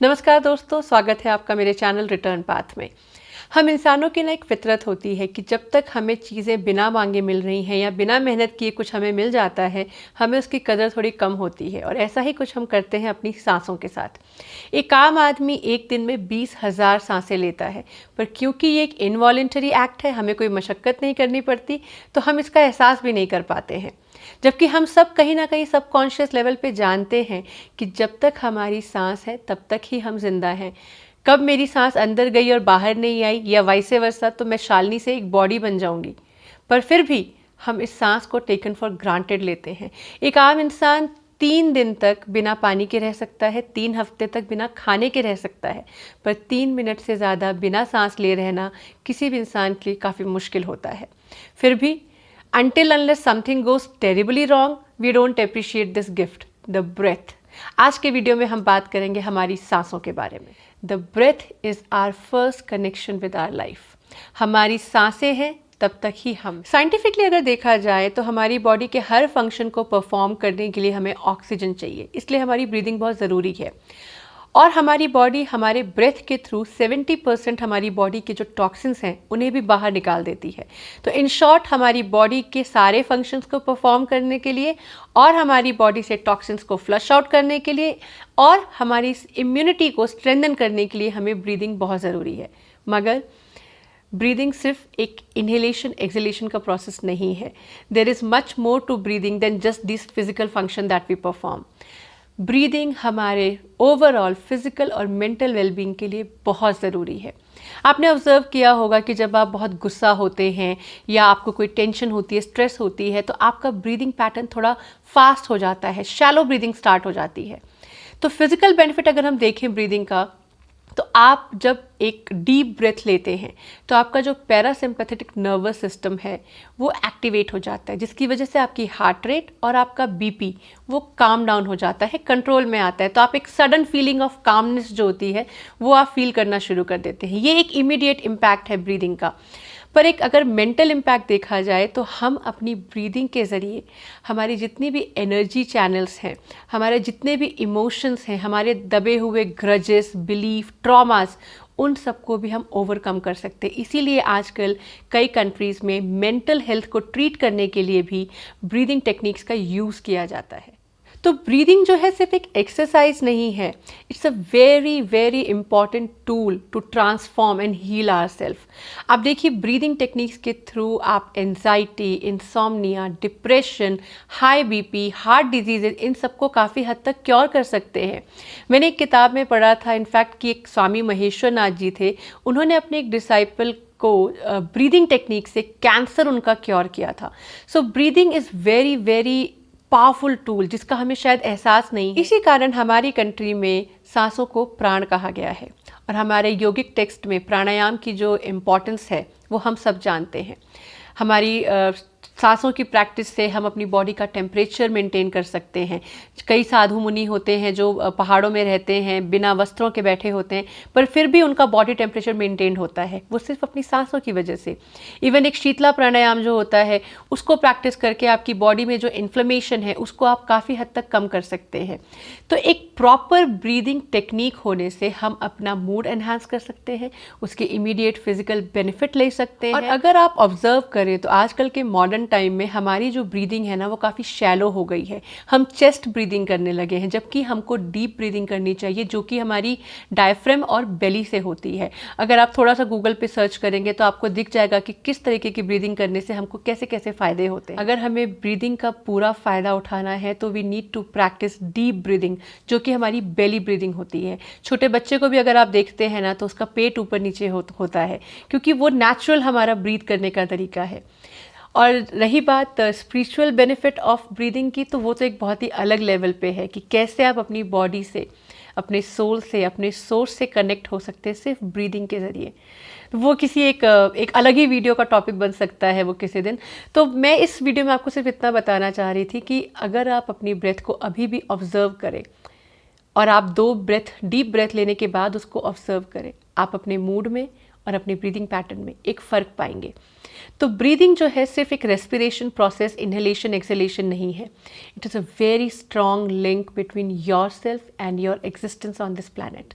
नमस्कार दोस्तों, स्वागत है आपका मेरे चैनल रिटर्न पाथ में। हम इंसानों की ना एक फितरत होती है कि जब तक हमें चीज़ें बिना मांगे मिल रही हैं या बिना मेहनत किए कुछ हमें मिल जाता है, हमें उसकी कदर थोड़ी कम होती है। और ऐसा ही कुछ हम करते हैं अपनी सांसों के साथ। एक आम आदमी एक दिन में 20,000 सांसें लेता है, पर क्योंकि ये एक इनवॉलेंटरी एक्ट है, हमें कोई मशक्क़त नहीं करनी पड़ती, तो हम इसका एहसास भी नहीं कर पाते हैं। जबकि हम सब कहीं ना कहीं सबकॉन्शियस लेवल पे जानते हैं कि जब तक हमारी सांस है तब तक ही हम जिंदा हैं। कब मेरी सांस अंदर गई और बाहर नहीं आई या वाइस वर्सा, तो मैं शालिनी से एक बॉडी बन जाऊंगी। पर फिर भी हम इस सांस को टेकन फॉर ग्रांटेड लेते हैं। एक आम इंसान 3 दिन तक बिना पानी के रह सकता है, 3 हफ्ते तक बिना खाने के रह सकता है, पर 3 मिनट से ज़्यादा बिना सांस ले रहना किसी भी इंसान के लिए काफ़ी मुश्किल होता है। फिर भी until unless something goes terribly wrong, we don't appreciate this gift, the breath. आज के वीडियो में हम बात करेंगे हमारी सांसों के बारे में। The breath is our first connection with our life. हमारी सांसें हैं तब तक ही हम। साइंटिफिकली अगर देखा जाए तो हमारी बॉडी के हर फंक्शन को परफॉर्म करने के लिए हमें ऑक्सीजन चाहिए, इसलिए हमारी ब्रीदिंग बहुत ज़रूरी है। और हमारी बॉडी हमारे ब्रेथ के थ्रू 70% हमारी बॉडी के जो टॉक्सिन्स हैं उन्हें भी बाहर निकाल देती है। तो इन शॉर्ट हमारी बॉडी के सारे फंक्शंस को परफॉर्म करने के लिए और हमारी बॉडी से टॉक्सिन्स को फ्लश आउट करने के लिए और हमारी इम्यूनिटी को स्ट्रेंथन करने के लिए हमें ब्रीदिंग बहुत ज़रूरी है। मगर ब्रीदिंग सिर्फ एक इनहेलेशन एक्सहेलेशन का प्रोसेस नहीं है। There is much more to breathing than just this physical function that we perform. Breathing हमारे ओवरऑल फिजिकल और मेंटल वेलबींग के लिए बहुत ज़रूरी है। आपने ऑब्जर्व किया होगा कि जब आप बहुत गुस्सा होते हैं या आपको कोई टेंशन होती है, स्ट्रेस होती है, तो आपका ब्रीदिंग पैटर्न थोड़ा फास्ट हो जाता है, शैलो ब्रीदिंग स्टार्ट हो जाती है। तो फिजिकल बेनिफिट अगर हम देखें ब्रीदिंग का, तो आप जब एक डीप ब्रेथ लेते हैं तो आपका जो पैरासिम्पैथेटिक नर्वस सिस्टम है वो एक्टिवेट हो जाता है, जिसकी वजह से आपकी हार्ट रेट और आपका बीपी वो काम डाउन हो जाता है, कंट्रोल में आता है। तो आप एक सडन फीलिंग ऑफ कामनेस जो होती है वो आप फील करना शुरू कर देते हैं। ये एक इमीडिएट इम्पैक्ट है ब्रीदिंग का। पर एक अगर मेंटल इम्पैक्ट देखा जाए तो हम अपनी ब्रीदिंग के ज़रिए हमारी जितनी भी एनर्जी चैनल्स हैं, हमारे जितने भी इमोशंस हैं, हमारे दबे हुए ग्रजेस, बिलीफ, ट्रॉमास, उन सबको भी हम ओवरकम कर सकते हैं। इसीलिए आजकल कई कंट्रीज़ में मेंटल हेल्थ को ट्रीट करने के लिए भी ब्रीदिंग टेक्निक्स का यूज़ किया जाता है। तो ब्रीदिंग जो है सिर्फ एक एक्सरसाइज नहीं है, it's a very very important tool to transform and heal our self. आप देखिए ब्रीदिंग टेक्निक्स के थ्रू आप anxiety, insomnia, depression, high BP, heart diseases, इन सबको काफ़ी हद तक क्योर कर सकते हैं। मैंने एक किताब में पढ़ा था इनफैक्ट कि एक स्वामी महेश्वर नाथ जी थे, उन्होंने अपने एक डिसाइपल को ब्रीदिंग टेक्निक से कैंसर उनका क्योर किया था। So breathing is very very powerful tool जिसका हमें शायद एहसास नहीं है। इसी कारण हमारी कंट्री में सांसों को प्राण कहा गया है और हमारे योगिक टेक्स्ट में प्राणायाम की जो इम्पोर्टेंस है वो हम सब जानते हैं। हमारी सांसों की प्रैक्टिस से हम अपनी बॉडी का टेम्परेचर मेंटेन कर सकते हैं। कई साधु मुनि होते हैं जो पहाड़ों में रहते हैं, बिना वस्त्रों के बैठे होते हैं, पर फिर भी उनका बॉडी टेम्परेचर मेंटेन होता है, वो सिर्फ अपनी सांसों की वजह से। इवन एक शीतला प्राणायाम जो होता है उसको प्रैक्टिस करके आपकी बॉडी में जो इन्फ्लेमेशन है उसको आप काफ़ी हद तक कम कर सकते हैं। तो एक प्रॉपर ब्रीदिंग टेक्निक होने से हम अपना मूड एनहांस कर सकते हैं, उसके इमीडिएट फिजिकल बेनिफिट ले सकते हैं। और अगर आप ऑब्जर्व करें तो आजकल के मॉडर्न टाइम में हमारी जो ब्रीदिंग है ना वो काफ़ी शैलो हो गई है। हम चेस्ट ब्रीदिंग करने लगे हैं, जबकि हमको डीप ब्रीदिंग करनी चाहिए जो कि हमारी डायफ्राम और बेली से होती है। अगर आप थोड़ा सा गूगल पे सर्च करेंगे तो आपको दिख जाएगा कि किस तरीके की ब्रीदिंग करने से हमको कैसे कैसे फ़ायदे होते हैं। अगर हमें ब्रीदिंग का पूरा फ़ायदा उठाना है तो we need to practise deep breathing, जो कि हमारी बेली ब्रीदिंग होती है। छोटे बच्चे को भी अगर आप देखते हैं ना तो उसका पेट ऊपर नीचे होता है, क्योंकि वो नेचुरल हमारा ब्रीथ करने का तरीका है। और रही बात स्पिरिचुअल बेनिफिट ऑफ ब्रीदिंग की, तो वो तो एक बहुत ही अलग लेवल पे है कि कैसे आप अपनी बॉडी से, अपने सोल से, अपने सोर्स से कनेक्ट हो सकते हैं सिर्फ ब्रीदिंग के ज़रिए। तो वो किसी एक अलग ही वीडियो का टॉपिक बन सकता है वो किसी दिन। तो मैं इस वीडियो में आपको सिर्फ इतना बताना चाह रही थी कि अगर आप अपनी ब्रेथ को अभी भी ऑब्जर्व करें और आप 2 ब्रेथ, डीप ब्रेथ लेने के बाद उसको ऑब्जर्व करें, आप अपने मूड में और अपने ब्रीदिंग पैटर्न में एक फ़र्क पाएंगे। तो ब्रीदिंग जो है सिर्फ एक रेस्पिरेशन प्रोसेस, इनहेलेशन एक्सहेलेशन नहीं है। It is a very strong link between your self and your existence on this planet.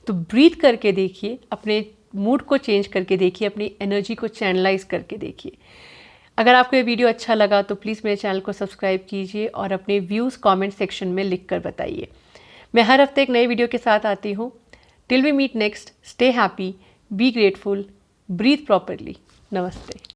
तो ब्रीथ करके देखिए, अपने मूड को चेंज करके देखिए, अपनी एनर्जी को चैनलाइज करके देखिए। अगर आपको ये वीडियो अच्छा लगा तो प्लीज़ मेरे चैनल को सब्सक्राइब कीजिए और अपने व्यूज़ कमेंट सेक्शन में लिख कर बताइए। मैं हर हफ्ते एक नई वीडियो के साथ आती हूँ। Till we meet next, stay happy, be grateful, breathe properly. नमस्ते।